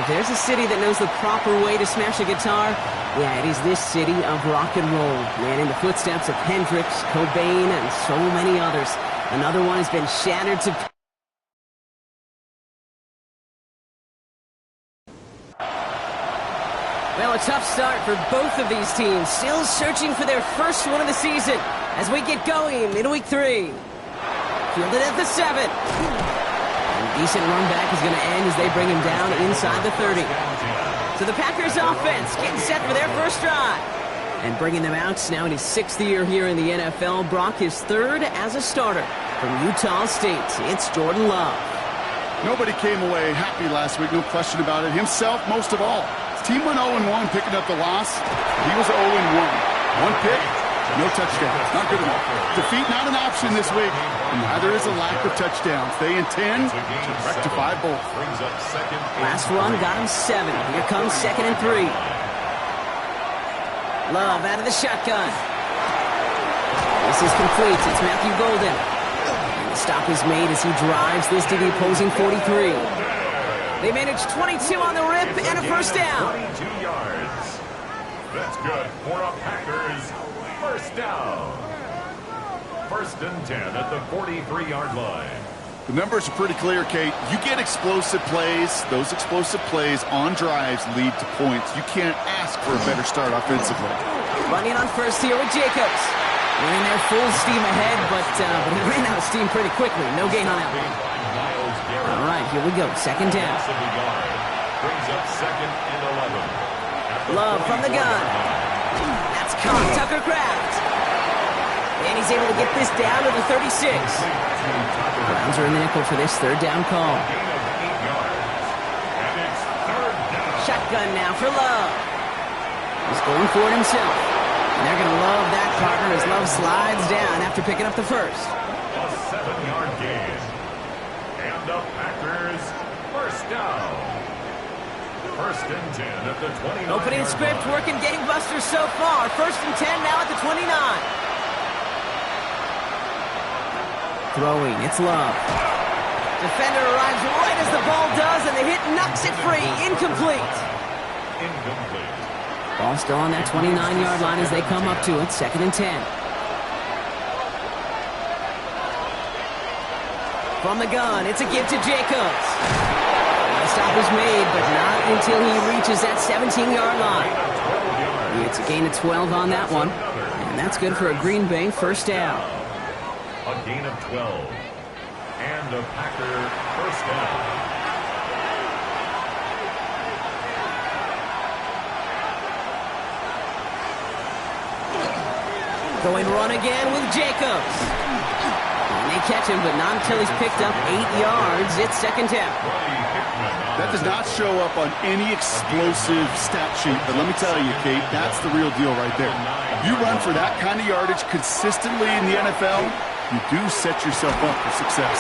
if there's a city that knows the proper way to smash a guitar, yeah, it is this city of rock and roll. Man, in the footsteps of Hendrix, Cobain, and so many others. Another one has been shattered to... Well, a tough start for both of these teams. Still searching for their first win of the season as we get going in week 3. Fielded at the 7. Decent run back is going to end as they bring him down inside the 30. So the Packers offense getting set for their first drive. And bringing them out now in his 6th year here in the NFL. Brock is 3rd as a starter from Utah State. It's Jordan Love. Nobody came away happy last week, no question about it. Himself, most of all. His team went 0-1, picking up the loss. He was 0-1. One pick, no touchdowns. Not good enough. Defeat not an option this week. And neither is a lack of touchdowns. They intend to rectify both. Last run got him 7. Here comes 2nd and 3. Love out of the shotgun. This is complete. It's Matthew Golden. And the stop is made as he drives this to the opposing 43. They manage 22 on the rip and a first down. 22 yards. That's good for a Packers first down. 1st and 10 at the 43-yard line. The numbers are pretty clear, Kate. You get explosive plays. Those explosive plays on drives lead to points. You can't ask for a better start offensively. Running on first here with Jacobs. Running there full steam ahead, but he ran out of steam pretty quickly. No gain on that one. All right, here we go. 2nd down. Brings up 2nd and 11. Love from the gun. That's caught. Tucker Kraft. And he's able to get this down to the 36. Browns are in the nickel for this 3rd down call. Shotgun now for Love. He's going for it himself. And they're going to love that partner as Love slides down after picking up the first. A 7-yard gain. And the Packers first down. 1st and 10 at the 29. Opening script working gangbusters so far. 1st and 10 now at the 29. Throwing, it's Love. Defender arrives right as the ball does, and the hit knocks it free. Incomplete. Ball still on that 29-yard line as they come up to it. 2nd and 10. From the gun, it's a give to Jacobs. The stop is made, but not until he reaches that 17-yard line. It's a gain of 12 on that one, and that's good for a Green Bay first down. A gain of 12. And a Packer first down. Going run again with Jacobs. And they catch him, but not until he's picked up 8 yards. It's 2nd down. That does not show up on any explosive stat sheet, but let me tell you, Kate, that's the real deal right there. You run for that kind of yardage consistently in the NFL, you do set yourself up for success.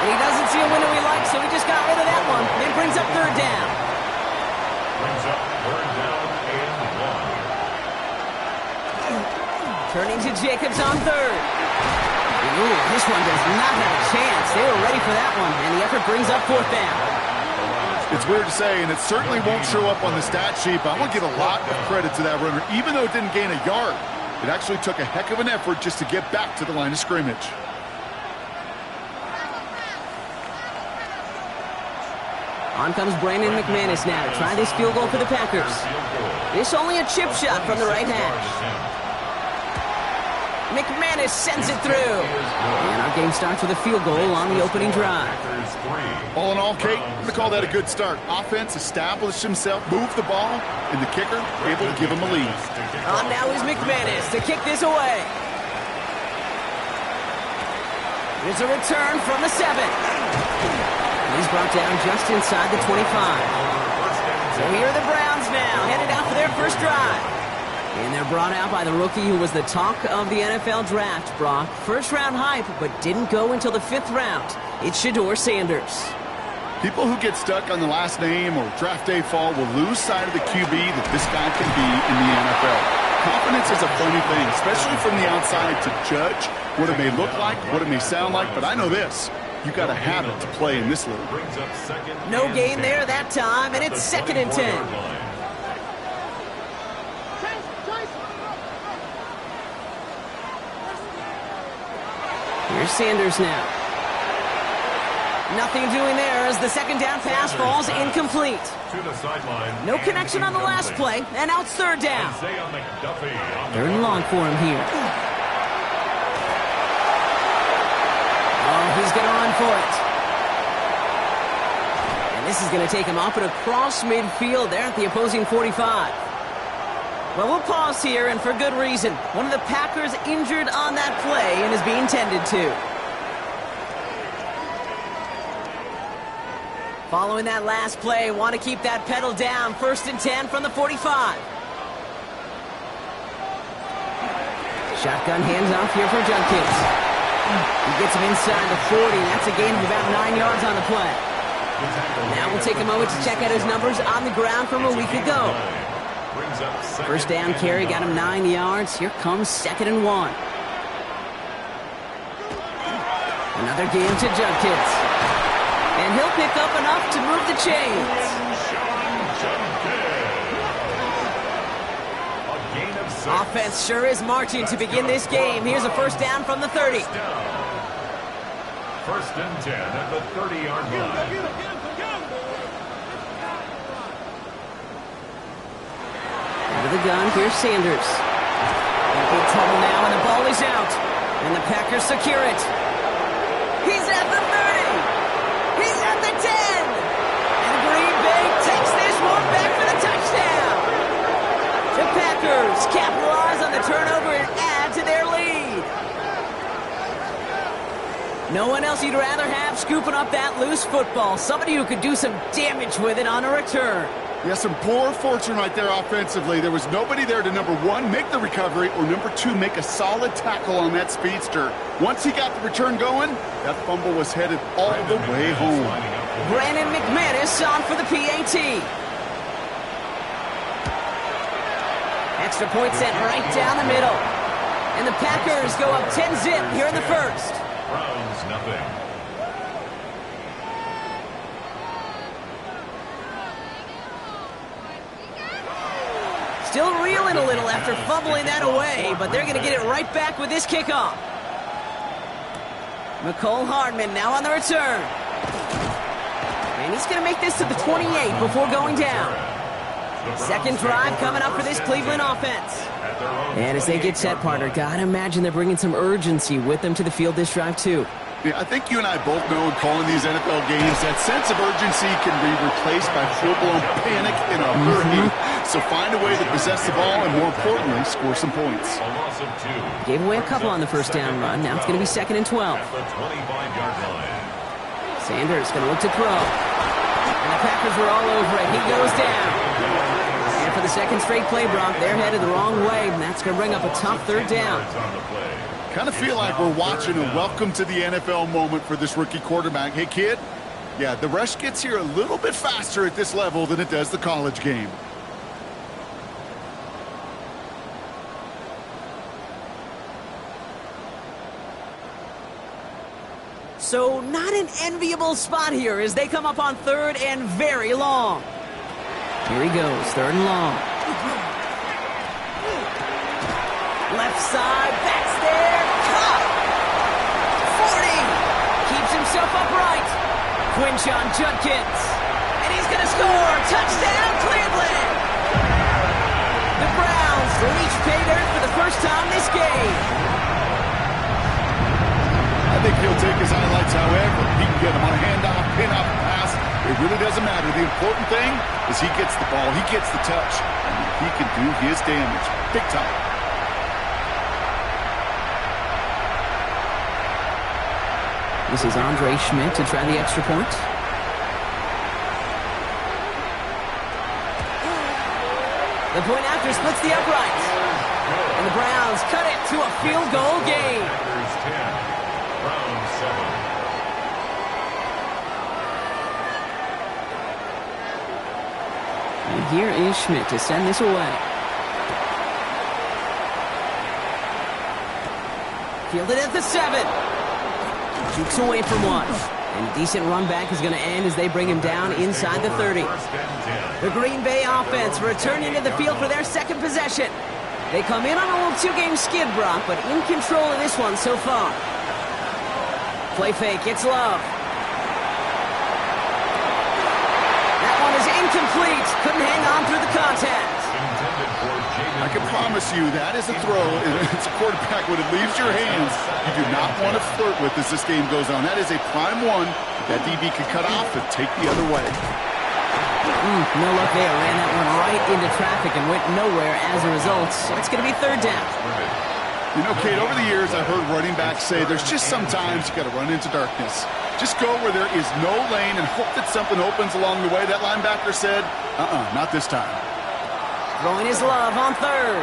And he doesn't see a window he likes, so he just got rid of that one. Then brings up 3rd down. Brings up 3rd down and 1. Turning to Jacobs on 3rd. Ooh, this one does not have a chance. They were ready for that one, and the effort brings up 4th down. It's weird to say, and it certainly won't show up on the stat sheet, but I want to give a lot of credit to that runner. Even though it didn't gain a yard, it actually took a heck of an effort just to get back to the line of scrimmage. On comes Brandon McManus now to try this field goal for the Packers. This only a chip shot from the right hash. McManus sends it through. And our game starts with a field goal on the opening drive. All in all, Kate, I'm going to call that a good start. Offense established himself, moved the ball, and the kicker able to give him a lead. On now is McManus to kick this away. There's a return from the 7. He's brought down just inside the 25. So here are the Browns now, headed out for their first drive. And they're brought out by the rookie who was the talk of the NFL draft, Brock. First-round hype, but didn't go until the 5th round. It's Shedeur Sanders. People who get stuck on the last name or draft day fall will lose sight of the QB that this guy can be in the NFL. Confidence is a funny thing, especially from the outside, to judge what it may look like, what it may sound like, but I know this. You got to have it to play in this league. Brings up second. No and gain 10 there that time, and at it's the 2nd and 10. 24-yard line. Here's Sanders now. Nothing doing there as the second down pass falls incomplete. To the sideline. No and connection on the last incomplete. play, and now it's 3rd down. Isaiah McDuffie on the 3rd and long for him here. Oh, he's going to run for it. And this is going to take him up and across midfield there at the opposing 45. Well, we'll pause here, and for good reason. One of the Packers injured on that play and is being tended to. Following that last play, want to keep that pedal down. 1st and 10 from the 45. Shotgun handoff here for Judkins. He gets him inside the 40. That's a gain of about 9 yards on the play. Now we'll take a moment to check out his numbers on the ground from a week ago. First down carry got him 9 yards. Here comes 2nd and 1. Another game to Judkins. And he'll pick up enough to move the chains. Offense sure is marching to begin this game. Here's a first down from the 30. 1st and 10 at the 30-yard line. Out of the gun, here's Sanders. Big trouble now, and the ball is out. And the Packers secure it. He's at the 30. He's at the 10. And Green Bay takes this one back for the touchdown. The Packers capitalize on the turnover and add to their lead. No one else you'd rather have scooping up that loose football. Somebody who could do some damage with it on a return. Yeah, some poor fortune right there offensively. There was nobody there to, number one, make the recovery, or number two, make a solid tackle on that speedster. Once he got the return going, that fumble was headed all the way home. Brandon McManus on for the PAT. Extra point sent right down the middle. And the Packers go up 10-zip here in the first. Browns nothing. Still reeling a little after fumbling that away, but they're going to get it right back with this kickoff. McCole Hardman now on the return. And he's going to make this to the 28 before going down. Second drive coming up for this Cleveland offense. And as they get set, partner, gotta imagine they're bringing some urgency with them to the field this drive, too. Yeah, I think you and I both know in calling these NFL games that sense of urgency can be replaced by full-blown panic in a hurry. So find a way to possess the ball and, more importantly, score some points. A loss of 2. Gave away a couple on the first down run. Now it's going to be 2nd and 12. At the 25-yard line. Sanders going to look to throw. And the Packers were all over it. He goes down. And for the second straight play, Brock, they're headed the wrong way, and that's going to bring up a tough 3rd down. Kind of feel like we're watching a welcome to the NFL moment for this rookie quarterback. Hey, kid, yeah, the rush gets here a little bit faster at this level than it does the college game. So not an enviable spot here as they come up on 3rd and very long. Here he goes, 3rd and long. Left side, backs there, caught. 40, keeps himself upright. Quinshon Judkins, and he's going to score. Touchdown, Cleveland. The Browns reach pay dirt for the first time this game. I think he'll take his highlights however he can get them on a handoff, pin-off, pass. It really doesn't matter. The important thing is he gets the ball, he gets the touch, and he can do his damage big time. This is Andre Schmidt to try the extra point. The point after splits the uprights. And the Browns cut it to a field goal game. Packers 10, Browns 7. And here is Schmidt to send this away. Fielded at the 7. Jukes away from one. And a decent run back is going to end as they bring him down inside the 30. The Green Bay offense returning to the field for their second possession. They come in on a little two-game skid, Brock, but in control of this one so far. Play fake, it's Love. That one is incomplete. Couldn't hang on through the contact. I can promise you that is a throw. It's a quarterback when it leaves your hands. You do not want to flirt with as this game goes on. That is a prime one that DB could cut off and take the other way. No luck there. Ran that one right into traffic and went nowhere as a result. So it's going to be third down. You know, Kate, over the years I've heard running backs say there's just sometimes you got to run into darkness. Just go where there is no lane and hope that something opens along the way. That linebacker said, not this time. Throwing his Love on third.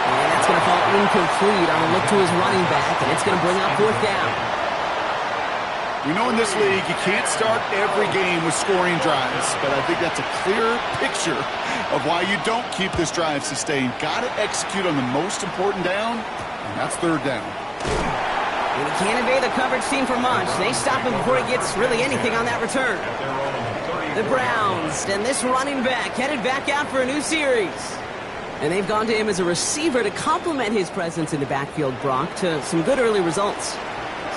And that's going to fall incomplete on a look to his running back, and it's going to bring up fourth down. We know in this league you can't start every game with scoring drives, but I think that's a clear picture of why you don't keep this drive sustained. Got to execute on the most important down, and that's third down. And he can't evade the coverage team for much. They stop him before he gets really anything on that return. The Browns and this running back headed back out for a new series. And they've gone to him as a receiver to complement his presence in the backfield, Brock, to some good early results.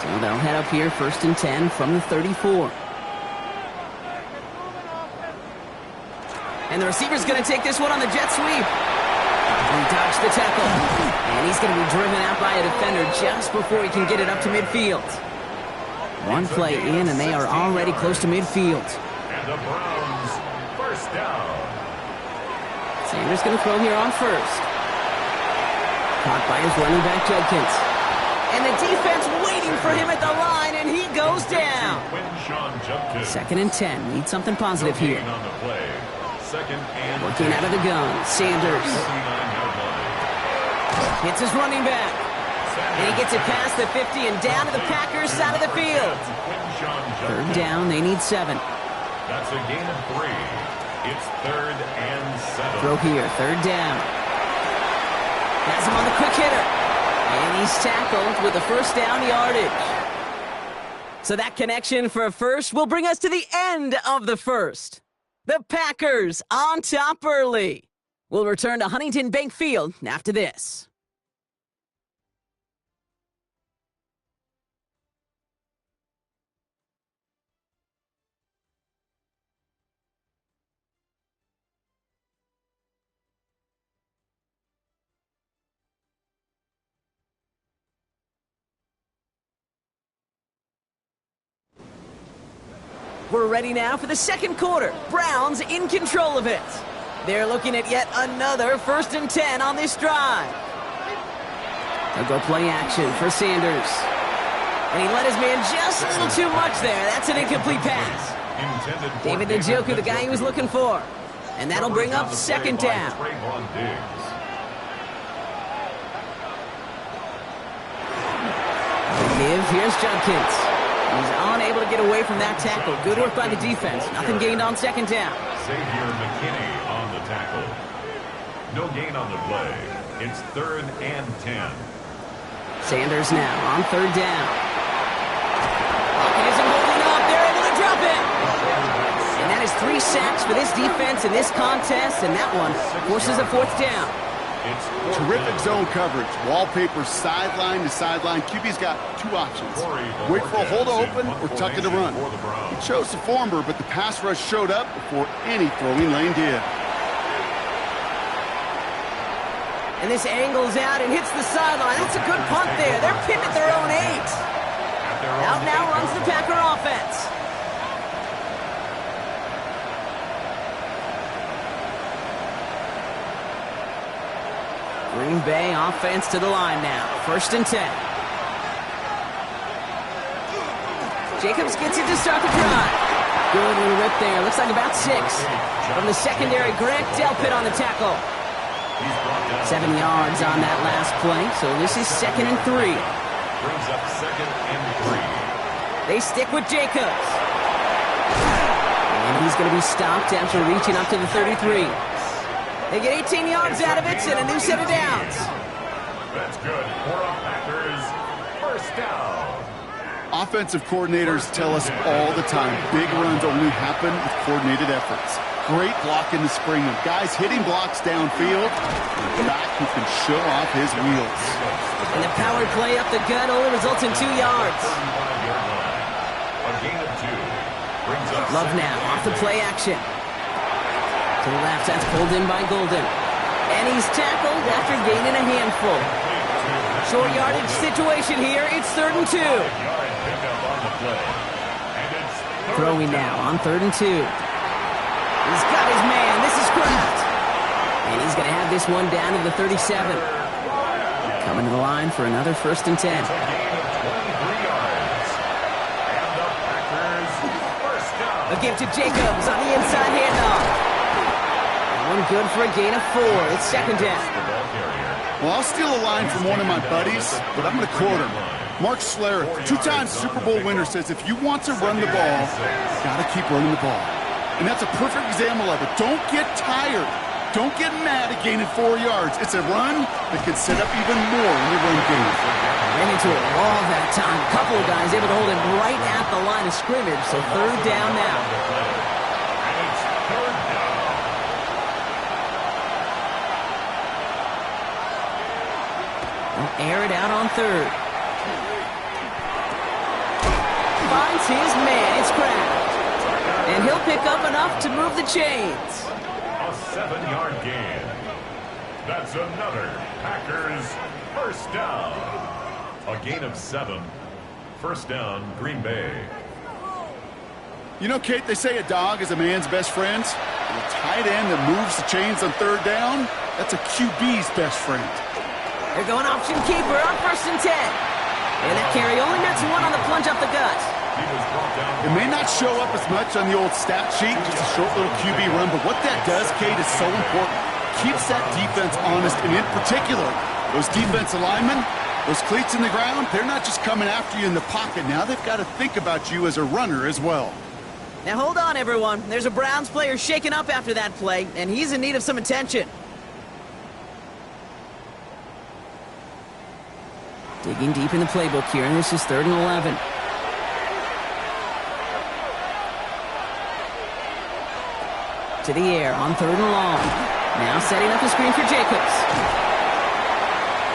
So they'll head up here, 1st and 10 from the 34. And the receiver's going to take this one on the jet sweep. He dodged the tackle. And he's going to be driven out by a defender just before he can get it up to midfield. One play in, and they are already close to midfield. The Browns, first down. Sanders going to throw here on first. Caught by his running back, Judkins. And the defense waiting for him at the line, and he goes down. 2nd and 10. Need something positive here. On the play. 2nd and working out of the gun. Sanders hits his running back. And he gets it past the 50 and down to the Packers side of the field. Third down. They need 7. That's a gain of 3. It's 3rd and 7. Throw here, 3rd down. Has him on the quick hitter. And he's tackled with a first down yardage. So that connection for a first will bring us to the end of the first. The Packers on top early. We'll return to Huntington Bank Field after this. We're ready now for the second quarter. Browns in control of it. They're looking at yet another 1st and 10 on this drive. They'll go play action for Sanders. And he let his man just a little too much there. That's an incomplete pass. David Njoku, the guy he was looking for. And that'll bring up 2nd down. Here's Judkins. He's unable to get away from that tackle. Good work by the defense. Nothing gained on 2nd down. Xavier McKinney on the tackle. No gain on the play. It's 3rd and 10. Sanders now on 3rd down. Pocket isn't holding up. They're able to drop it. And that is 3 sacks for this defense in this contest. And that one forces a 4th down. Terrific zone coverage. Wallpaper sideline to sideline. QB's got 2 options. Wait for a hole to open or tuck it to run. He chose the former, but the pass rush showed up before any throwing lane did. And this angles out and hits the sideline. That's a good punt there. They're pinned at their own 8. Out now runs the Packer offense. Green Bay offense to the line now. 1st and 10. Jacobs gets it to start the drive. Good little rip there. Looks like about 6. From the secondary, Grant Delpit on the tackle. 7 yards on that last play, so this is 2nd and 3. Brings up 2nd and 3. They stick with Jacobs. And he's going to be stopped after reaching up to the 33. They get 18 yards out of it and a new set of downs. That's good for a Packers first down. Offensive coordinators tell us all the time, big runs only happen with coordinated efforts. Great block in the spring of guys hitting blocks downfield. And a back who can show off his wheels. And the power play up the gut only results in 2 yards. A gain of 2. Brings up Love now off the play action. To the left, that's pulled in by Golden. And he's tackled after gaining a handful. Short yardage situation here. It's 3rd and 2. Throwing now on 3rd and 2. He's got his man. This is Kraft. And he's going to have this one down to the 37. Coming to the line for another 1st and 10. A give to Jacobs on the inside handoff. One good for a gain of 4. It's 2nd down. Well, I'll steal a line from one of my buddies, but I'm going to quote him. Mark Schlereth, 2-time Super Bowl winner, says if you want to run the ball, you got to keep running the ball. And that's a perfect example of it. Don't get tired. Don't get mad at gaining 4 yards. It's a run that can set up even more in your run game. Ran into a wall that time. A couple of guys able to hold him right at the line of scrimmage. So 3rd down now. They'll air it out on 3rd. Finds his man. It's Kraft. And he'll pick up enough to move the chains. A 7-yard gain. That's another Packers first down. A gain of 7. First down, Green Bay. You know, Kate, they say a dog is a man's best friend. A tight end that moves the chains on 3rd down, that's a QB's best friend. They're going option keeper on 1st and 10. And that carry only nets 1 on the plunge up the gut. It may not show up as much on the old stat sheet, just a short little QB run, but what that does, Kate, is so important. Keeps that defense honest, and in particular, those defensive linemen, those cleats in the ground, they're not just coming after you in the pocket. Now they've got to think about you as a runner as well. Now hold on, everyone. There's a Browns player shaken up after that play, and he's in need of some attention. Digging deep in the playbook here, and this is 3rd and 11. To the air on 3rd and long. Now setting up the screen for Jacobs.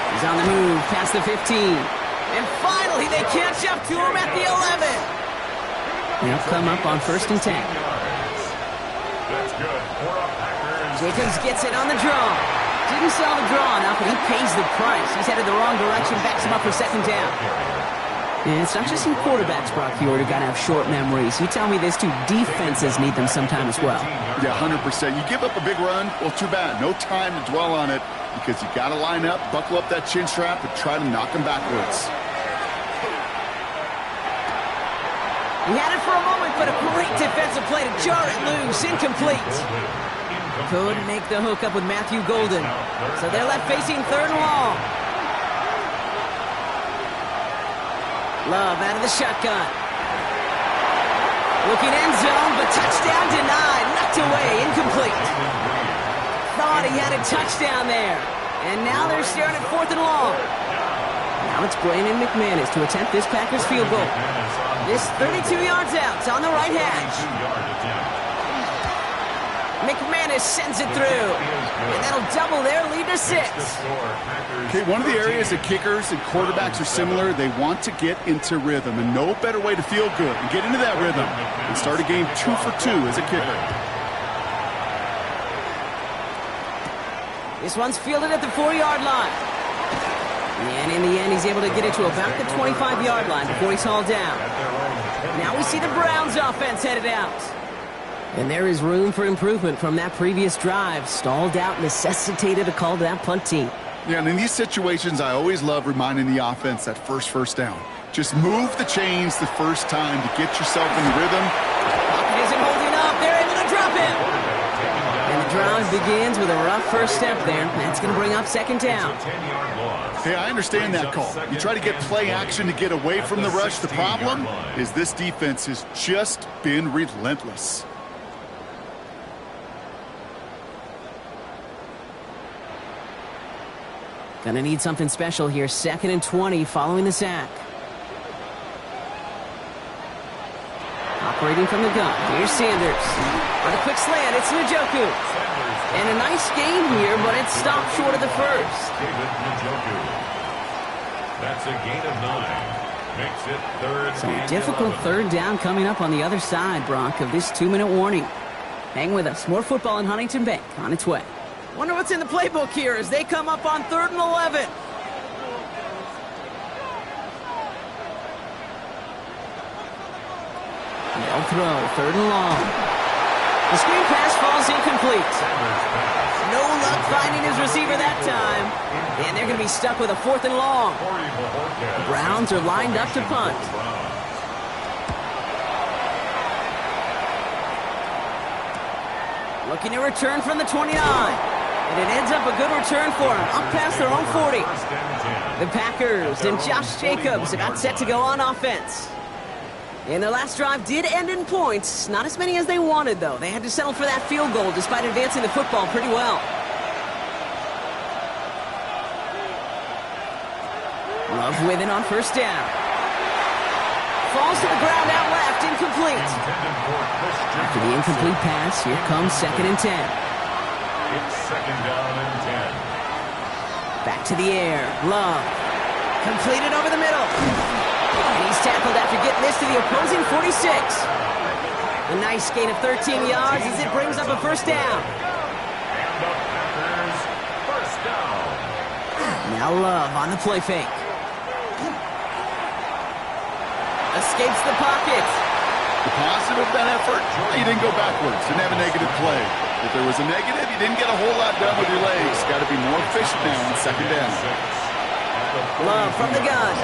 He's on the move past the 15. And finally they catch up to him at the 11. They'll come up on 1st and 10. That's good. Jacobs gets it on the draw. Didn't sell the draw enough, but he pays the price. He's headed the wrong direction, backs him up for 2nd down. And it's not just some quarterbacks, Brock Huard, who got to have short memories. You tell me this too, defenses need them sometime as well. Yeah, 100%. You give up a big run, well, too bad. No time to dwell on it because you got to line up, buckle up that chin strap, and try to knock him backwards. He had it for a moment, but a great defensive play to jar it loose. Incomplete. Couldn't make the hook up with Matthew Golden. So they're left facing 3rd and long. Love out of the shotgun. Looking end zone, but touchdown denied. Knocked away, incomplete. Thought he had a touchdown there. And now they're staring at 4th and long. Now it's Brandon McManus to attempt this Packers field goal. This 32 yards out. It's on the right hash. McManus sends it through. And that'll double their lead to 6. Okay, one of the areas that kickers and quarterbacks are similar, they want to get into rhythm. And no better way to feel good and get into that rhythm and start a game 2 for 2 as a kicker. This one's fielded at the 4-yard line. And in the end, he's able to get it to about the 25-yard line before he's hauled down. Now we see the Browns offense headed out. And there is room for improvement from that previous drive. Stalled out, necessitated a call to that punt team. Yeah, and in these situations, I always love reminding the offense that first down. Just move the chains the first time to get yourself in the rhythm. Pocket isn't holding up. They're able to drop him. And the drive begins with a rough first step there. That's going to bring up 2nd down. Hey, I understand that call. You try to get play action to get away from the rush. The problem is this defense has just been relentless. Gonna need something special here. 2nd and 20 following the sack. Operating from the gun, here's Sanders. On a quick slant, it's Njoku. And a nice gain here, but it's stopped short of the first. David Njoku. That's a gain of 9. Makes it third. So a difficult third down coming up on the other side, Brock, of this 2-minute warning. Hang with us. More football in Huntington Bank on its way. Wonder what's in the playbook here as they come up on 3rd and 11. They'll throw, 3rd and long. The screen pass falls incomplete. No luck finding his receiver that time. And they're going to be stuck with a 4th and long. The Browns are lined up to punt. Looking to return from the 29. And it ends up a good return for him, up past their own 40. The Packers and Josh Jacobs got set to go on offense. And their last drive did end in points. Not as many as they wanted, though. They had to settle for that field goal despite advancing the football pretty well. Love with it on 1st down. Falls to the ground out left, incomplete. After the incomplete pass, here comes 2nd and 10. It's 2nd down and 10. Back to the air. Love. Completed over the middle. And he's tackled after getting this to the opposing 46. A nice gain of 13 yards as it brings up a 1st down. And the Packers, 1st down. Now Love on the play fake. Escapes the pocket. The positive of that effort, he didn't go backwards, didn't have a negative play. If there was a negative, you didn't get a whole lot done with your legs. Got to be more efficient now on 2nd down. Love from the gun.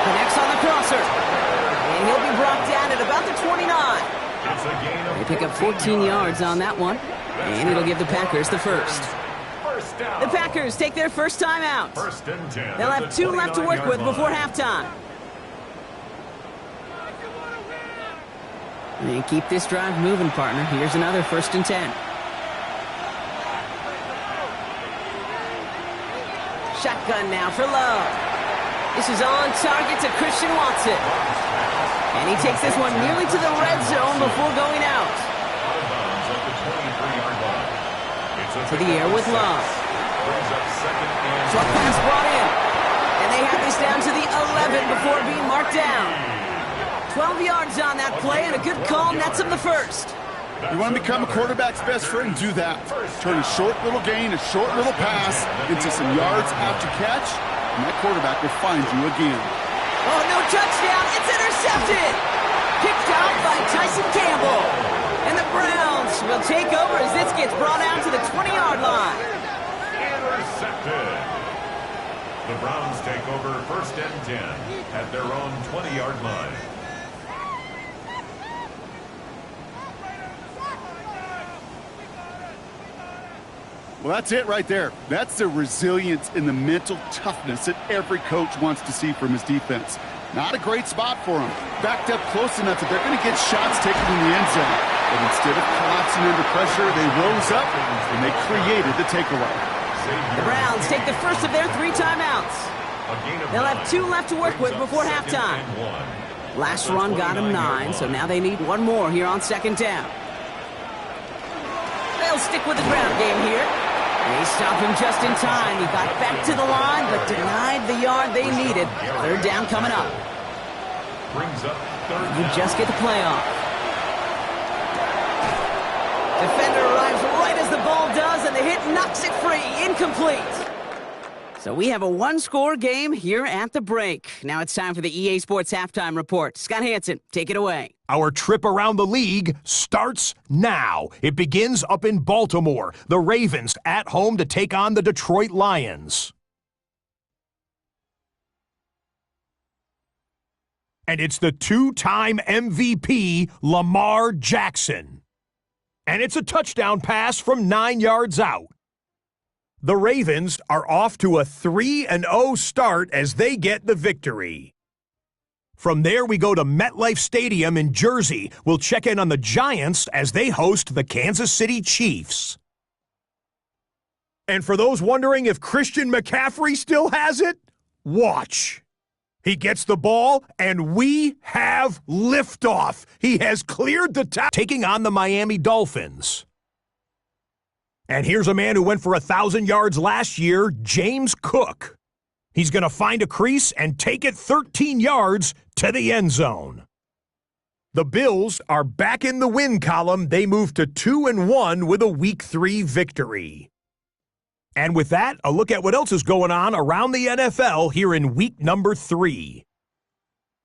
Connects on the crosser. And he'll be brought down at about the 29. They pick up 14 yards on that one. And it'll give the Packers the first. The Packers take their first time out. They'll have 2 left to work with before halftime. And keep this drive moving, partner. Here's another 1st and 10. Shotgun now for Love. This is on target to Christian Watson. And he takes this one nearly to the red zone before going out. To the air with Love. Short pass brought in. And they have this down to the 11 before being marked down. 12 yards on that play, and a good call nets him the first. You want to become a quarterback's best friend? Do that. Turn a short little gain, a short little pass into some yards after catch, and that quarterback will find you again. Oh, no touchdown. It's intercepted. Picked out by Tyson Campbell. And the Browns will take over as this gets brought out to the 20-yard line. Intercepted. The Browns take over 1st and 10 at their own 20-yard line. Well, that's it right there. That's the resilience and the mental toughness that every coach wants to see from his defense. Not a great spot for them. Backed up close enough that they're going to get shots taken in the end zone. But instead of collapsing under pressure, they rose up and they created the takeaway. The Browns take the first of their 3 timeouts. They'll have 2 left to work with before halftime. Last run got them 9, so now they need 1 more here on 2nd down. They'll stick with the ground game here. They stop him just in time. He got back to the line, but denied the yard they needed. 3rd down coming up. You just get the play off. Defender arrives right as the ball does, and the hit knocks it free. Incomplete. So we have a 1-score game here at the break. Now it's time for the EA Sports Halftime Report. Scott Hansen, take it away. Our trip around the league starts now. It begins up in Baltimore. The Ravens at home to take on the Detroit Lions. And it's the 2-time MVP, Lamar Jackson. And it's a touchdown pass from 9 yards out. The Ravens are off to a 3-0 start as they get the victory. From there, we go to MetLife Stadium in Jersey. We'll check in on the Giants as they host the Kansas City Chiefs. And for those wondering if Christian McCaffrey still has it, watch. He gets the ball, and we have liftoff. He has cleared the top, taking on the Miami Dolphins. And here's a man who went for 1,000 yards last year, James Cook. He's going to find a crease and take it 13 yards to the end zone. The Bills are back in the win column. They move to 2-1 with a Week 3 victory. And with that, a look at what else is going on around the NFL here in week number 3.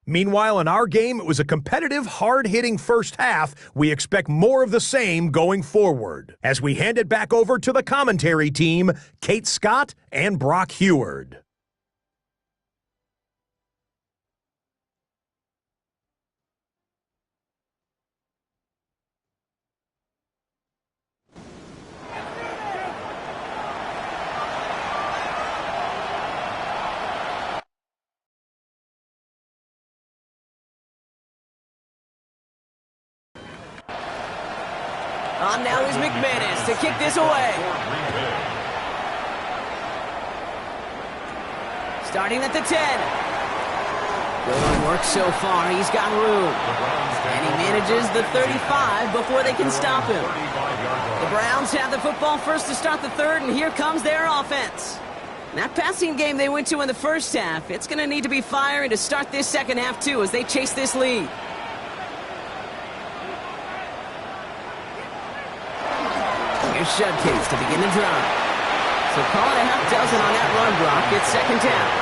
Meanwhile, in our game, it was a competitive, hard-hitting first half. We expect more of the same going forward. As we hand it back over to the commentary team, Kate Scott and Brock Heward. On now is McManus to kick this away. Starting at the 10. Good work so far. He's got room. And he manages the 35 before they can stop him. The Browns have the football first to start the third, and here comes their offense. That passing game they went to in the first half, it's going to need to be firing to start this second half, too, as they chase this lead. Here's Judkins to begin the drive. So call it a half dozen on that run block. It's second down.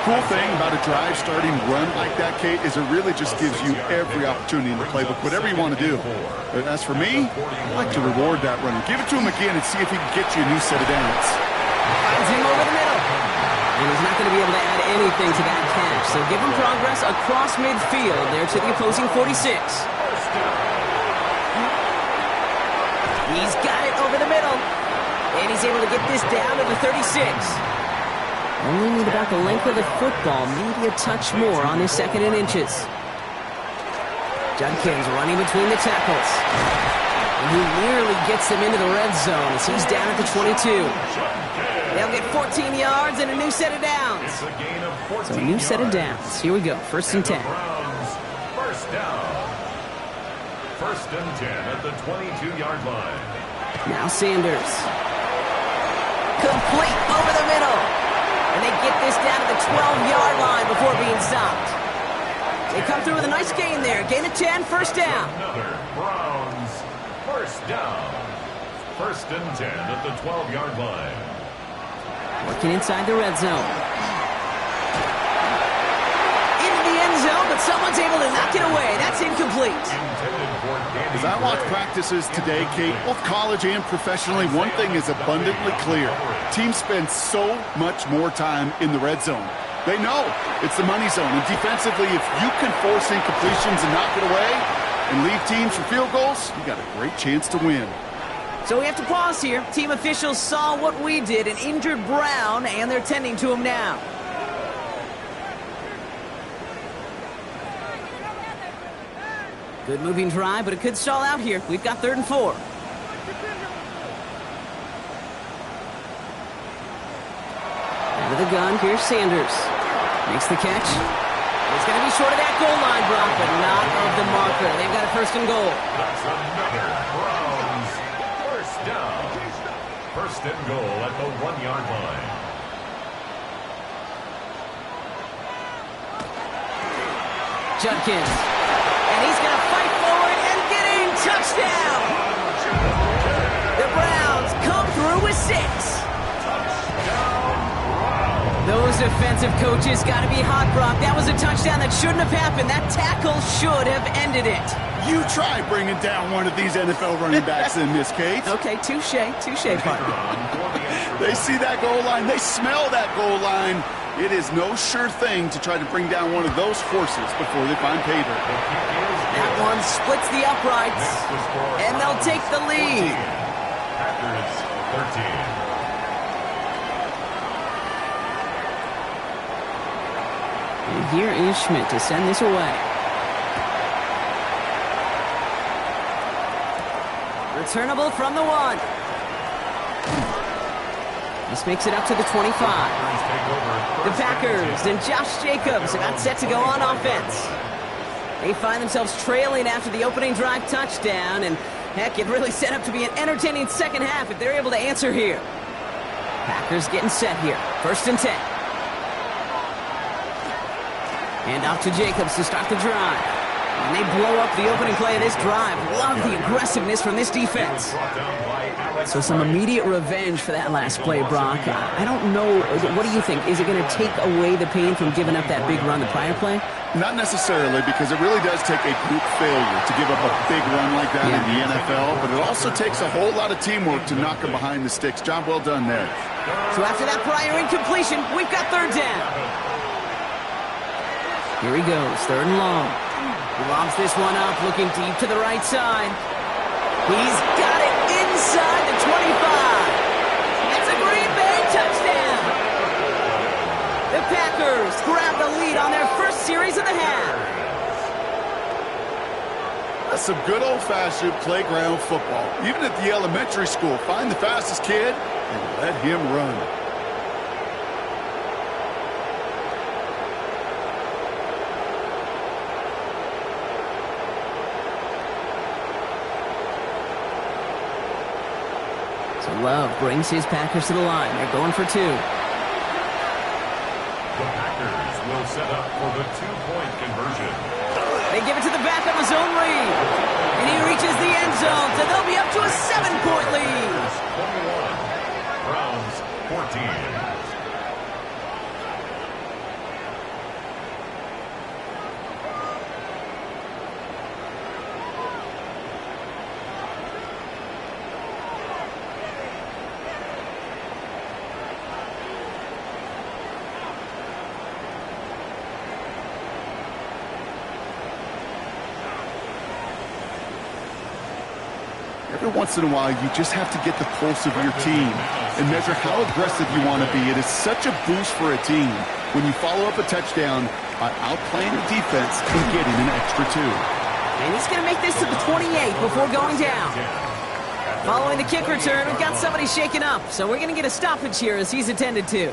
Cool thing about a drive starting run like that, Kate, is it really just gives you every opportunity in the playbook, whatever you want to do. But as for me, I like to reward that runner. Give it to him again and see if he can get you a new set of downs. Finds him over the middle. And he's not going to be able to add anything to that catch. So give him progress across midfield there to the opposing 46. He's got it over the middle. And he's able to get this down to the 36. Only need about the length of the football, maybe a touch more on his second and inches. Judkins running between the tackles. And he nearly gets them into the red zone as he's down at the 22. They'll get 14 yards and a new set of downs. So a new set of downs. Here we go, 1st and 10. First down. 1st and 10 at the 22-yard line. Now Sanders. Complete over the middle. And they get this down to the 12-yard line before being stopped. They come through with a nice gain there. Gain of 10, 1st down. Another Browns 1st down. 1st and 10 at the 12-yard line. Working inside the red zone. Into the end zone, but someone's able to knock it away. That's incomplete. As I watch practices today, Kate, both college and professionally, one thing is abundantly clear. Teams spend so much more time in the red zone. They know it's the money zone. And defensively, if you can force incompletions and knock it away and leave teams for field goals, you got a great chance to win. So we have to pause here. Team officials saw what we did and injured Brown, and they're tending to him now. Good moving drive, but it could stall out here. We've got 3rd and 4. Out of the gun, here's Sanders. Makes the catch. It's going to be short of that goal line, Brock, but not of the marker. They've got a 1st and goal. That's another Browns 1st down. 1st and goal at the 1-yard line. Judkins. And he's going to fight forward and get in. Touchdown! The Browns come through with 6. Those defensive coaches got to be hot, Brock. That was a touchdown that shouldn't have happened. That tackle should have ended it. You try bringing down one of these NFL running backs in this case. Okay, touche, partner. They see that goal line. They smell that goal line. It is no sure thing to try to bring down one of those horses before they find pavement. That one splits the uprights, and they'll take the lead. Packers 13. And here is Schmidt to send this away. Returnable from the 1. This makes it up to the 25. The Packers and Josh Jacobs about set to go on offense. They find themselves trailing after the opening drive touchdown, and heck, it really set up to be an entertaining second half if they're able to answer here. Packers getting set here. 1st and 10. And off to Jacobs to start the drive. And they blow up the opening play of this drive. Love the aggressiveness from this defense. So some immediate revenge for that last play, Brock. I don't know. What do you think? Is it going to take away the pain from giving up that big run the prior play? Not necessarily, because it really does take a group failure to give up a big run like that in the NFL, but it also takes a whole lot of teamwork to knock them behind the sticks. Job well done there. So after that prior incompletion, we've got 3rd down. Here he goes, 3rd and long. He lobs this one up, looking deep to the right side. He's got it inside the 25. It's a Green Bay touchdown. The Packers grab the lead on their first series of the half. That's some good old-fashioned playground football. Even at the elementary school, find the fastest kid and let him run. So Love brings his Packers to the line. They're going for 2. The Packers will set up for the 2-point conversion. They give it to the back of his own read. And he reaches the end zone, so they'll be up to a 7-point lead. 21, Browns 14. Every once in a while, you just have to get the pulse of your team and measure how aggressive you want to be. It is such a boost for a team when you follow up a touchdown by outplaying the defense and getting an extra 2. And he's going to make this to the 28 before going down. Following the kick return, we've got somebody shaken up, so we're going to get a stoppage here as he's attended to.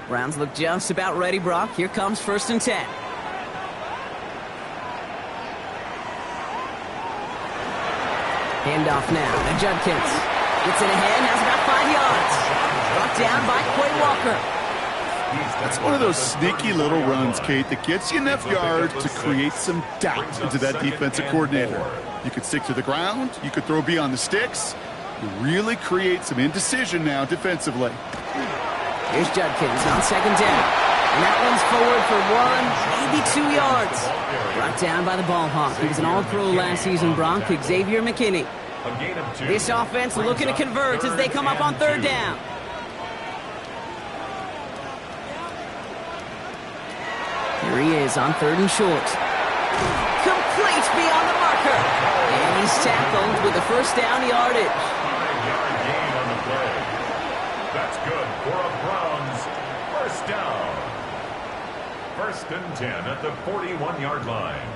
Browns look just about ready, Brock. Here comes 1st and 10. Handoff now to Judkins. Gets it ahead, has about 5 yards. Brought down by Quay Walker. That's one of those sneaky little runs, Kate, that gets you enough yards to create some doubt into that defensive coordinator. You could stick to the ground. You could throw beyond the sticks. You really create some indecision now defensively. Here's Judkins on 2nd down. And that one's forward for 1, maybe 2 yards. Brought down by the ball hawk. He was an all-pro last season, Brock. Xavier McKinney. This offense looking to convert as they come up on 3rd down. Here he is on 3rd and short. Complete beyond the marker. And he's tackled with the 1st down yardage. 5-yard gain on the play. That's good for a Browns 1st down. 1st and 10 at the 41-yard line.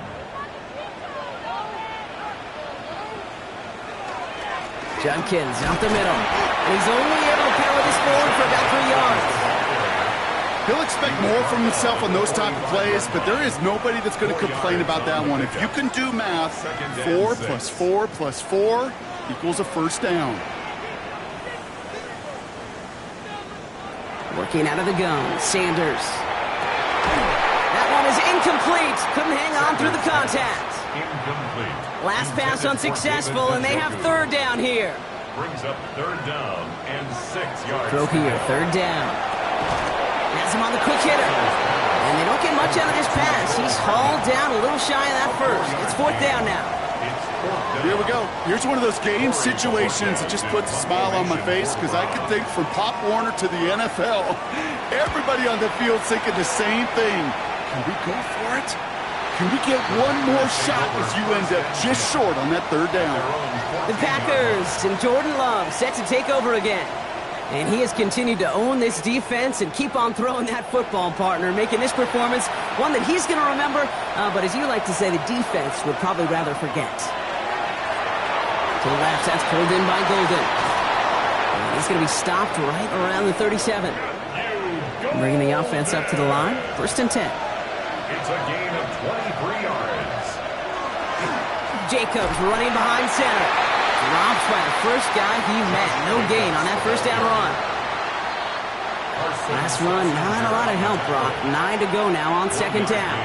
Judkins out the middle. And he's only able to power this forward for about 3 yards. He'll expect more from himself on those type of plays, but there is nobody that's going to complain about that one. If you can do math, 4 plus 4 plus 4 equals a 1st down. Working out of the gun, Sanders. That one is incomplete. Couldn't hang on through the contact. Incomplete. Last pass unsuccessful, and they have 3rd down here. Brings up 3rd down and 6 yards. Throw here, 3rd down. Has him on the quick hitter. And they don't get much out of this pass. He's hauled down a little shy of that 1st. It's 4th down now. Here we go. Here's one of those game situations that just puts a smile on my face because I can think from Pop Warner to the NFL, everybody on the field thinking the same thing. Can we go for it? Can we get one more shot as you end up just short on that 3rd down? The Packers and Jordan Love set to take over again. And he has continued to own this defense and keep on throwing that football, partner, making this performance one that he's going to remember, but as you like to say, the defense would probably rather forget. To the left, that's pulled in by Golden. And he's going to be stopped right around the 37. Bringing the offense up to the line. 1st and 10. It's a gain of 23 yards. Jacobs running behind center. Drops by the first guy he met. No gain on that 1st down run. Last run, not a lot of help, Brock. 9 to go now on 2nd down.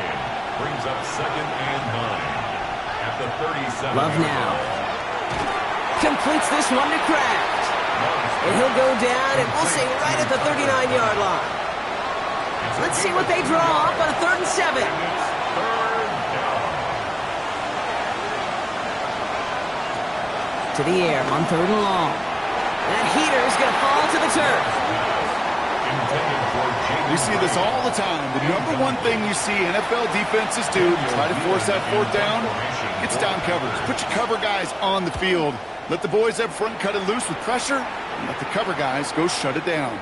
Brings up 2nd and 9 at the 37. Love now. Completes this one to Kraft. And he'll go down, and we'll say right at the 39-yard line. Let's see what they draw up on a 3rd and 7. To the air on 3rd and long. That heater is going to fall to the turf. We see this all the time. The number one thing you see NFL defenses do to try to force that 4th down, it's down coverage. Put your cover guys on the field. Let the boys up front cut it loose with pressure, and let the cover guys go shut it down.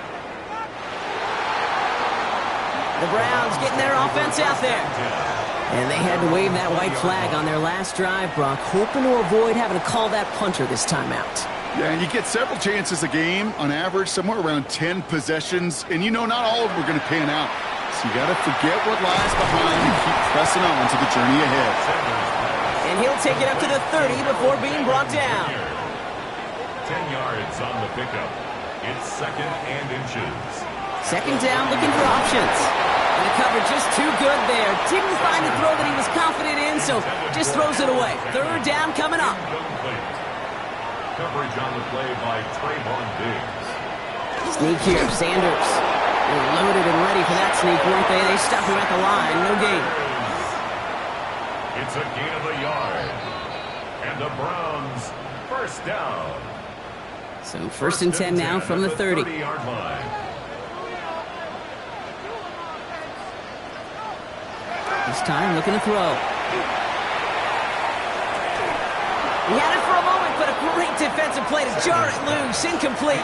The Browns getting their offense out there. And they had to wave that white flag on their last drive, Brock, hoping to avoid having to call that punter this time out. Yeah, and you get several chances a game, on average, somewhere around 10 possessions, and you know not all of them are going to pan out. So you got to forget what lies behind and keep pressing on to the journey ahead. And he'll take it up to the 30 before being brought down. 10 yards on the pickup. It's 2nd and inches. 2nd down, looking for options. And the cover just too good there. Didn't find the throw that he was confident in, so just throws it away. 3rd down coming up. Coverage on the play by Trayvon Diggs. Sneak here, Sanders. They were loaded and ready for that sneak, weren't they? They stopped him at the line. No gain. It's a gain of a yard. And the Browns 1st down. So 1st and 10 now from the 30. 30-yard line. This time looking to throw. He had it for a moment, but a great defensive play to jar it loose. Incomplete.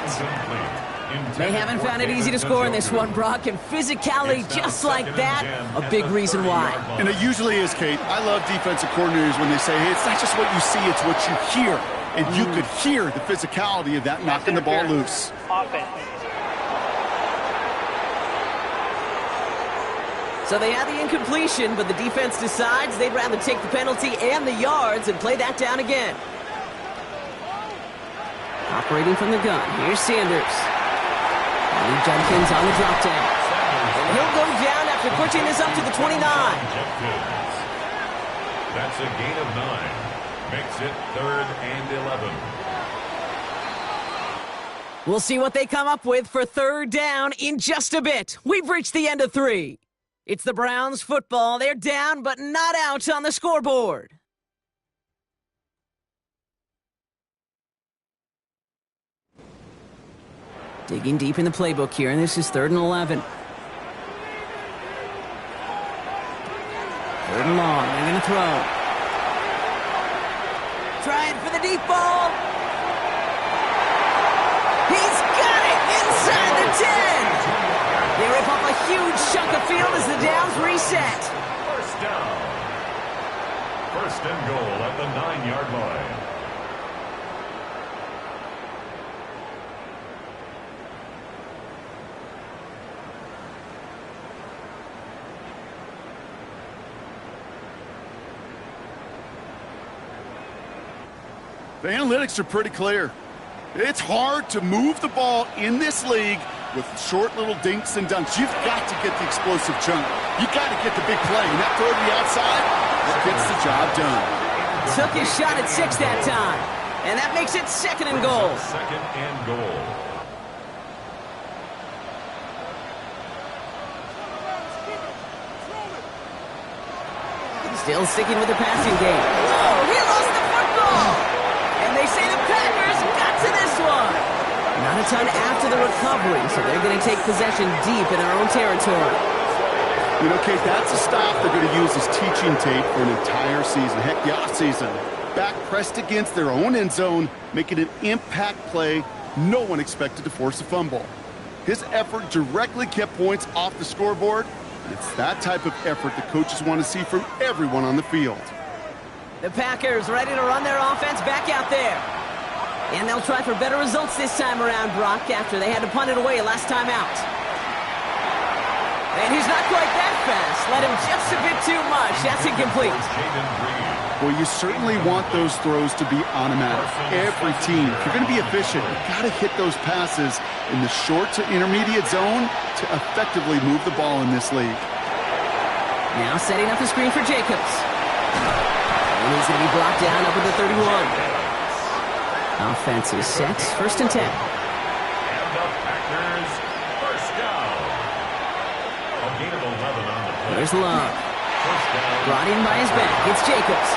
They haven't found it easy to score in this one, Brock, and physicality just like that, a big reason why. And it usually is, Kate. I love defensive coordinators when they say, hey, it's not just what you see, it's what you hear. And you could hear the physicality of that knocking the ball loose. So they had the incompletion, but the defense decides they'd rather take the penalty and the yards and play that down again. Operating from the gun, here's Sanders. Lee Jenkins on the drop down. And he'll go down after pushing this up to the 29. That's a gain of 9. Makes it 3rd and 11. We'll see what they come up with for 3rd down in just a bit. We've reached the end of 3. It's the Browns football. They're down, but not out on the scoreboard. Digging deep in the playbook here, and this is 3rd and 11. 3rd and long. They're going to throw. Trying for the deep ball. He's got it inside the 10. They rip off a huge chunk of field as the downs reset. 1st down. 1st and goal at the 9-yard line. The analytics are pretty clear. It's hard to move the ball in this league with short little dinks and dunks. You've got to get the explosive chunk. You've got to get the big play. And that throw to the outside, that gets the job done. Took his shot at 6 that time. And that makes it 2nd and goal. 2nd and goal. Still sticking with the passing game. Whoa, he lost the football! And they say the Packers got to this one. Not a ton after the recovery, so they're going to take possession deep in their own territory. You know, Kate, that's a stop they're going to use as teaching tape for an entire season. Heck, the offseason. Back pressed against their own end zone, making an impact play no one expected to force a fumble. His effort directly kept points off the scoreboard. It's that type of effort the coaches want to see from everyone on the field. The Packers ready to run their offense back out there. And they'll try for better results this time around, Brock, after they had to punt it away last time out. And he's not quite that fast. Let him just a bit too much. That's incomplete. Well, you certainly want those throws to be automatic. Every team, if you're going to be efficient, you've got to hit those passes in the short to intermediate zone to effectively move the ball in this league. Now setting up the screen for Jacobs. And he's going to be brought down up at the 31. Offense is set. 1st and 10. And the Packers first down. A gain of 11 on the play. There's Love. First down. Brought in by his back. It's Jacobs.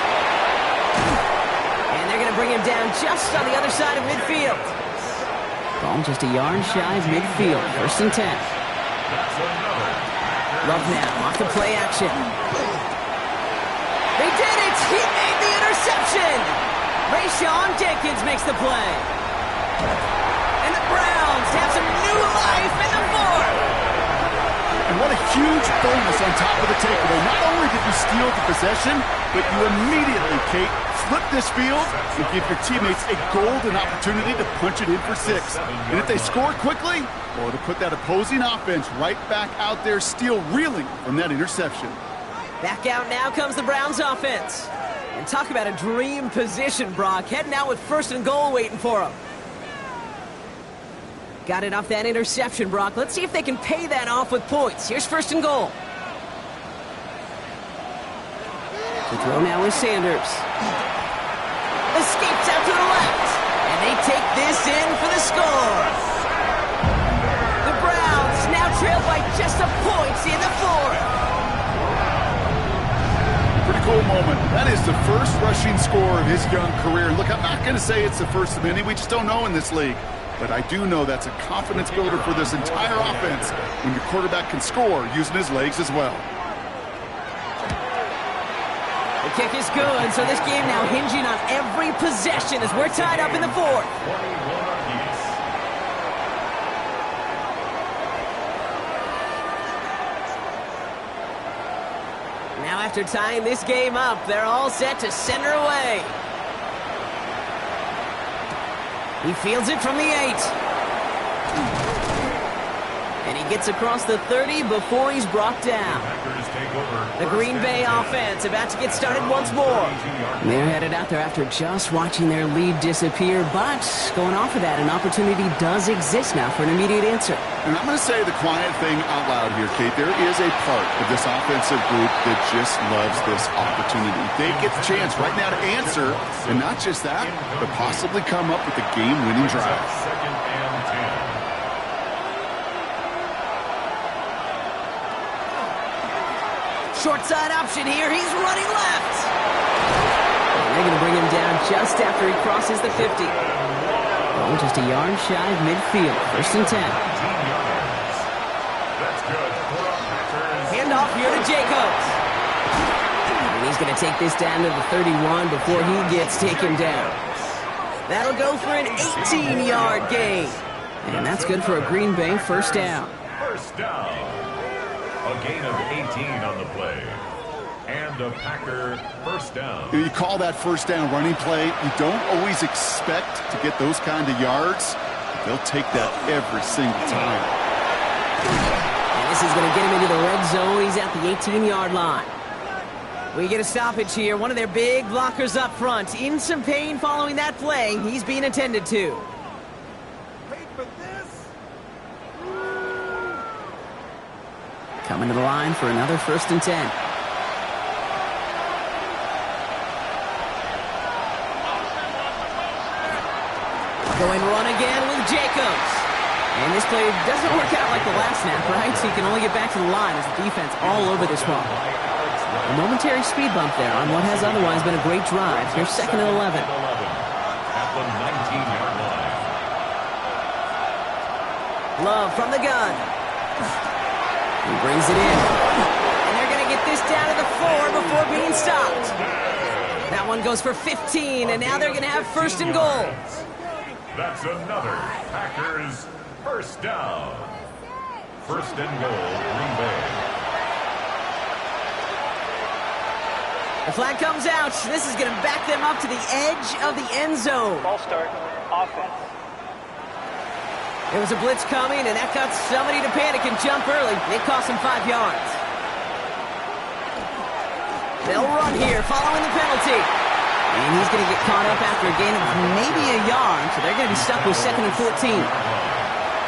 And they're going to bring him down just on the other side of midfield. Ball just a yard shy of midfield. 1st and 10. That's another. Love now off the play action. They did it! He made the interception! Rayshawn Jenkins makes the play. And the Browns have some new life in the 4th. And what a huge bonus on top of the takeaway. Not only did you steal the possession, but you immediately, Kate, flip this field and give your teammates a golden opportunity to punch it in for 6. And if they score quickly, well, to put that opposing offense right back out there, still reeling from that interception. Back out now comes the Browns offense. And talk about a dream position, Brock. Heading out with 1st and goal waiting for him. Got it off that interception, Brock. Let's see if they can pay that off with points. Here's 1st and goal. The throw now is Sanders. Escapes out to the left. And they take this in for the score. The Browns now trail by just a point in the 4th. Pretty cool moment. That is the first rushing score of his young career. Look, I'm not going to say it's the first of many. We just don't know in this league. But I do know that's a confidence builder for this entire offense when your quarterback can score using his legs as well. The kick is good, so this game now hinging on every possession as we're tied up in the 4th. 21 apiece. Now after tying this game up, they're all set to center away. He fields it from the 8. And he gets across the 30 before he's brought down. Packers take over. The Green Bay offense about to get started once more. They're headed out there after just watching their lead disappear, but going off of that, an opportunity does exist now for an immediate answer. And I'm going to say the quiet thing out loud here, Kate. There is a part of this offensive group that just loves this opportunity. They get the chance right now to answer, and not just that, but possibly come up with a game-winning drive. 2nd and 10. Short side option here. He's running left. And they're going to bring him down just after he crosses the 50. Oh, just a yard shy of midfield. 1st and 10. 19 yards. That's good for the Packers. Handoff here to Jacobs. And he's going to take this down to the 31 before he gets taken down. That'll go for an 18-yard gain. And that's good for a Green Bay 1st down. First down. A gain of 18 on the play. And a Packer 1st down. You call that 1st down running play. You don't always expect to get those kind of yards. They'll take that every single time. And this is going to get him into the red zone. He's at the 18-yard line. We get a stoppage here. One of their big blockers up front. In some pain following that play. He's being attended to. Coming to the line for another 1st and 10. Going run again with Jacobs. And this play doesn't work out like the last snap, right? So you can only get back to the line as the defense all over this one. A momentary speed bump there on what has otherwise been a great drive. Here's 2nd and 11. At the 19-yard line. Love from the gun. He brings it in. And they're going to get this down to the 4 before being stopped. That one goes for 15, and now they're going to have 1st and goal. That's another Packers 1st down. 1st and goal, Green Bay. The flag comes out. This is going to back them up to the edge of the end zone. Ball start offense. There was a blitz coming, and that got somebody to panic and jump early. It cost him 5 yards. They'll run here, following the penalty. And he's going to get caught up after a gain of maybe a yard, so they're going to be stuck with 2nd and 14.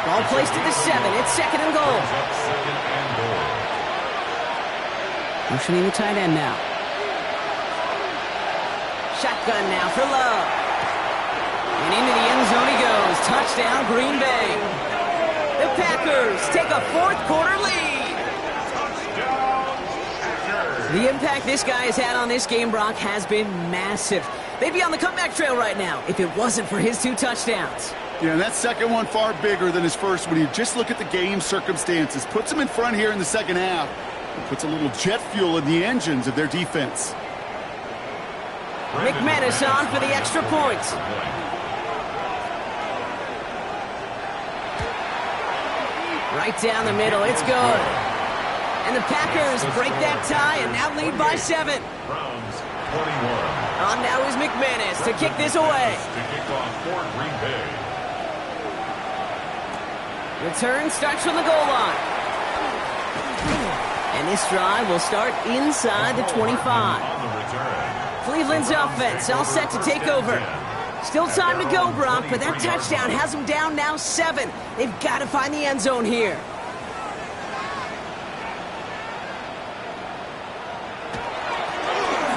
Ball placed at the 7. It's 2nd and goal. Motioning the tight end now. Shotgun now for Love. And into the end zone he goes. Touchdown, Green Bay. The Packers take a fourth-quarter lead. The impact this guy has had on this game, Brock, has been massive. They'd be on the comeback trail right now if it wasn't for his 2 touchdowns. Yeah, and that second one far bigger than his first when you just look at the game circumstances. Puts him in front here in the second half. And puts a little jet fuel in the engines of their defense. McManus on for the extra point. Right down the middle, it's good. And the Packers break that tie and now lead by 7. Browns 21. On now is McManus to kick this away. To kick off for Green Bay. Return starts from the goal line. And this drive will start inside the 25. On the return. Cleveland's offense all set to take over. Still time to go, Brock, but that touchdown has them down now 7. They've got to find the end zone here.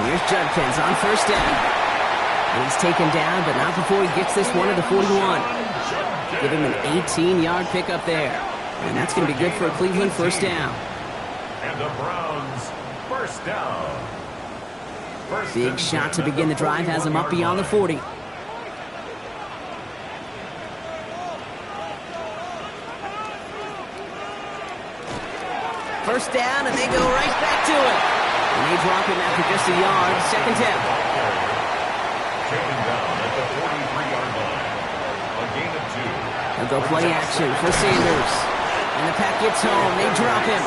Here's Judkins on first down. And he's taken down, but not before he gets this one to the 41. Give him an 18-yard pickup there. And that's going to be good for a Cleveland first down. And the Browns first down. Big shot to begin the drive has him up beyond the 40. First down, and they go right back to it. And they drop him after just a yard. Second down. Taken down at the 43-yard line. A gain of 2. They'll go play action for Sanders. And the pack gets home. They drop him.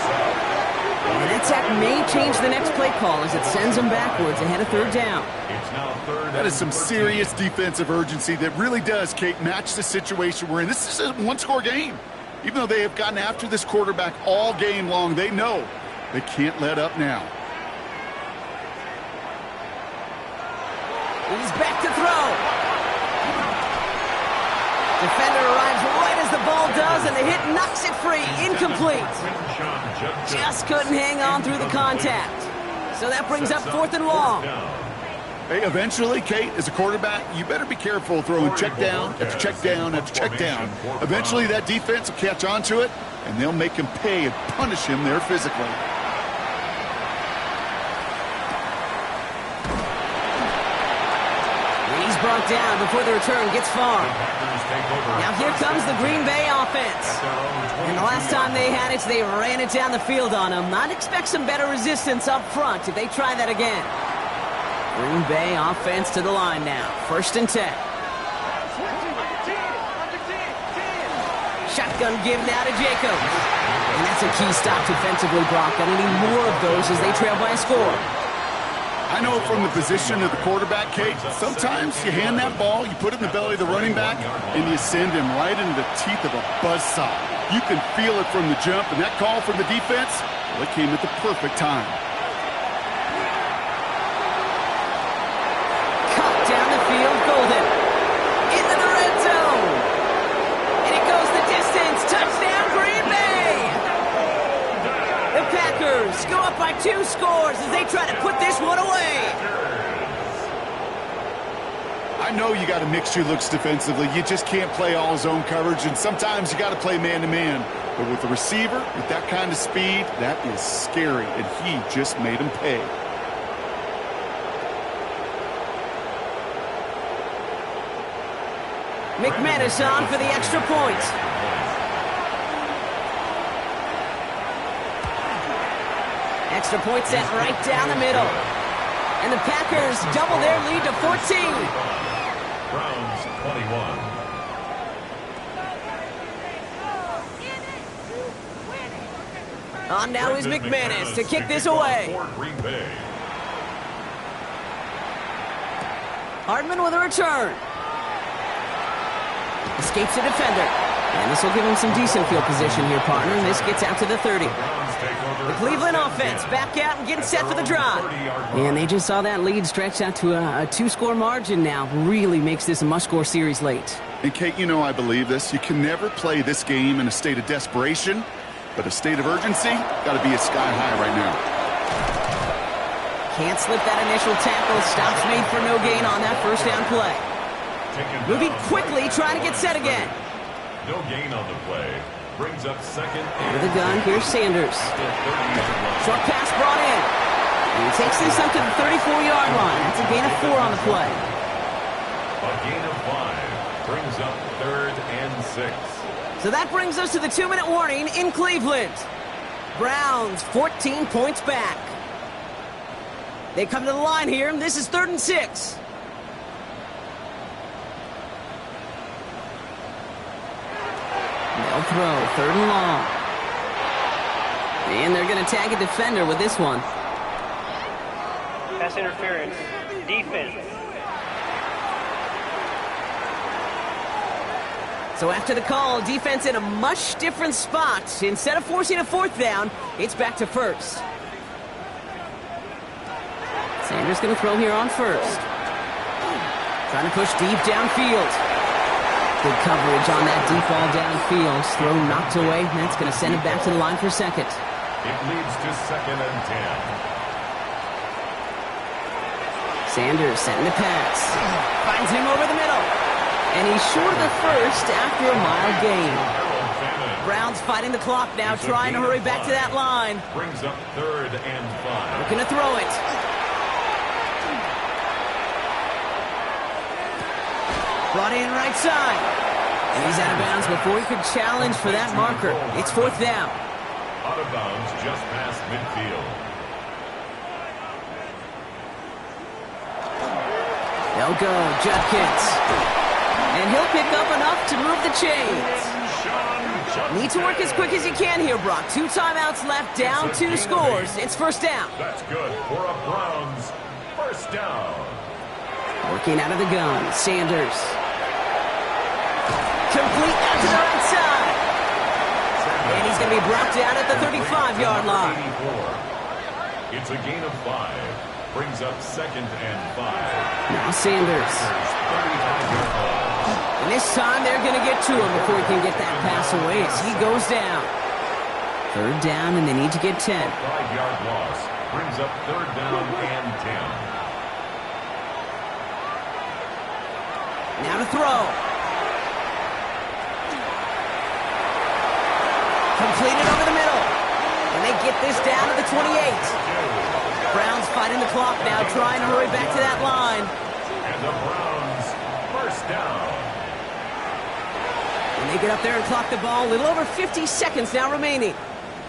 And that sack may change the next play call as it sends them backwards ahead of third down. It's now third. That is some serious defensive urgency that really does, Kate, match the situation we're in. This is a one-score game. Even though they have gotten after this quarterback all game long, they know they can't let up now. He's back to throw. Defender arrives right as the ball does, and the hit knocks it free. Incomplete. Just couldn't hang on through the contact. So that brings up 4th and long. Hey, eventually, Kate, as a quarterback, you better be careful throwing check down after check down after check down. Eventually, that defense will catch on to it, and they'll make him pay and punish him there physically. He's brought down before the return gets far. Now here comes the Green Bay offense. And the last time they had it, they ran it down the field on him. I'd expect some better resistance up front if they try that again. Green Bay offense to the line now. 1st and 10. Shotgun give now to Jacobs. And that's a key stop defensively, Brock. Gonna need more of those as they trail by a score. I know from the position of the quarterback, Kate, sometimes you hand that ball, you put it in the belly of the running back, and you send him right into the teeth of a buzzsaw. You can feel it from the jump, and that call from the defense, well, it came at the perfect time. Cut down the field, Golden. Into the red zone. And it goes the distance. Touchdown, Green Bay. The Packers go up by 2 scores as they try to put this one away. I know you got to mix your looks defensively. You just can't play all zone coverage, and sometimes you got to play man-to-man. But with the receiver, with that kind of speed, that is scary, and he just made him pay. McManus on for the extra point. Extra point set right down the middle. And the Packers double their lead to 14. Browns 21. On now is McManus to kick this away. Hardman with a return. Escapes the defender. And this will give him some decent field position here, partner. And this gets out to the 30. The Cleveland offense back out and getting set for the drive. And they just saw that lead stretch out to a two-score margin now. Really makes this a must-score series late. And, Kate, you know I believe this. You can never play this game in a state of desperation, but a state of urgency got to be at sky high right now. Can't slip that initial tackle. Stops made for no gain on that first down play. Moving quickly, trying to get set again. No gain on the play. Brings up second. Out of the gun, here's Sanders. Short pass brought in. And he takes this up to the 34-yard line. That's a gain of 4 on the play. A gain of 5. Brings up 3rd and 6. So that brings us to the 2-minute warning in Cleveland. Browns 14 points back. They come to the line here, and this is 3rd and 6. They'll throw, 3rd and long. And they're going to tag a defender with this one. Pass interference. Defense. So after the call, defense in a much different spot. Instead of forcing a 4th down, it's back to 1st. Sanders going to throw here on 1st. Trying to push deep downfield. Good coverage on that deep ball downfield. Throw knocked away. That's going to send it back to the line for 2nd. It leads to 2nd and 10. Sanders setting the pass. Finds him over the middle. And he's short of the 1st after a mile gain. Browns fighting the clock now, trying to hurry back to that line. Brings up 3rd and 5. Looking to throw it. Brought in right side. And he's out of bounds before he could challenge for that marker. It's 4th down. Out of bounds just past midfield. They'll go. Judkins. And he'll pick up enough to move the chains. Need to work as quick as you can here, Brock. 2 timeouts left, down 2 scores. It's 1st down. That's good for a Browns 1st down. Working out of the gun. Sanders. Complete out to the right side. And he's going to be brought down at the 35-yard line. It's a gain of 5. Brings up 2nd and 5. Now Sanders. And this time they're going to get to him before he can get that pass away as he goes down. 3rd down, and they need to get 10. 5-yard loss. Brings up 3rd down and 10. Now to throw. Completed over the middle. And they get this down to the 28. Browns fighting the clock now, trying to hurry back to that line. And the Browns 1st down. And they get up there and clock the ball. A little over 50 seconds now remaining.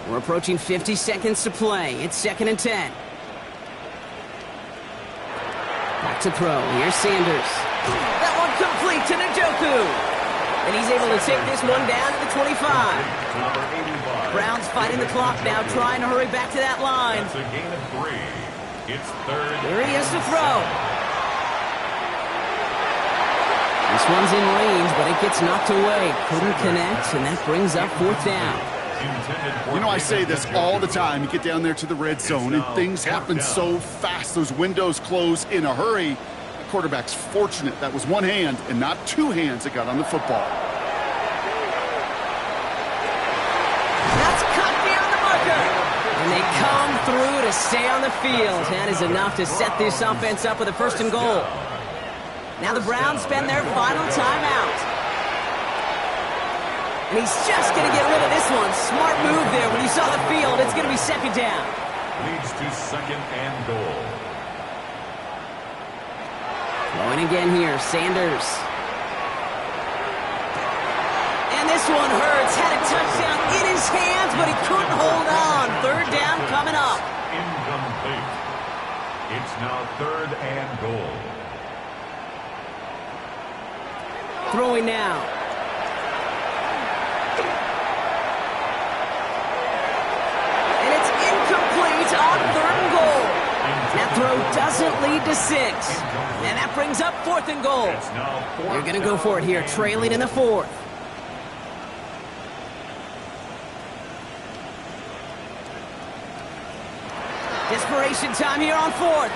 We're approaching 50 seconds to play. It's 2nd and 10. Back to throw. Here's Sanders. That one complete to Njoku. And he's able to take this one down to the 25. Browns fighting the clock now, trying to hurry back to that line. That's a gain of 3. It's 3rd. Here he is to throw. This one's in range, but it gets knocked away. Couldn't connect, and that brings up 4th down. You know, I say this all the time. You get down there to the red zone, and things happen so fast. Those windows close in a hurry. The quarterback's fortunate that was one hand and not 2 hands that got on the football. That's cut beyond the marker. And they come through to stay on the field. That is enough to set this offense up with a 1st and goal. Now the Browns spend their final timeout. And he's just going to get rid of this one. Smart move there. When you saw the field, it's going to be 2nd down. Leads to 2nd and goal. Going again here, Sanders. And this one hurts. Had a touchdown in his hands, but he couldn't hold on. 3rd down coming up. Incomplete. It's now 3rd and goal. Throwing now. And it's incomplete on 3rd and goal. Now throw doesn't lead to 6. And that brings up 4th and goal. They're going to go for it here, trailing in the 4th. Desperation time here on 4th.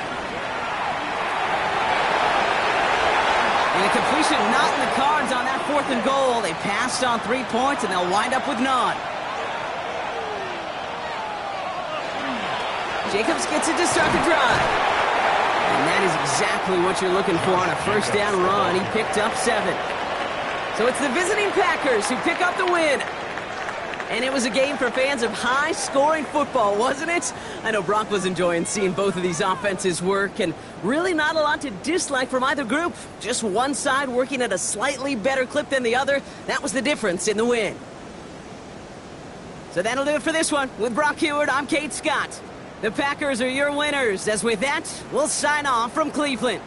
And a completion not in the cards on that 4th and goal. They passed on 3 points, and they'll wind up with none. Jacobs gets it to start the drive. And that is exactly what you're looking for on a first down run. He picked up 7. So it's the visiting Packers who pick up the win. And it was a game for fans of high-scoring football, wasn't it? I know Brock was enjoying seeing both of these offenses work, and really not a lot to dislike from either group. Just one side working at a slightly better clip than the other. That was the difference in the win. So that'll do it for this one. With Brock Huard, I'm Kate Scott. The Packers are your winners, as with that, we'll sign off from Cleveland.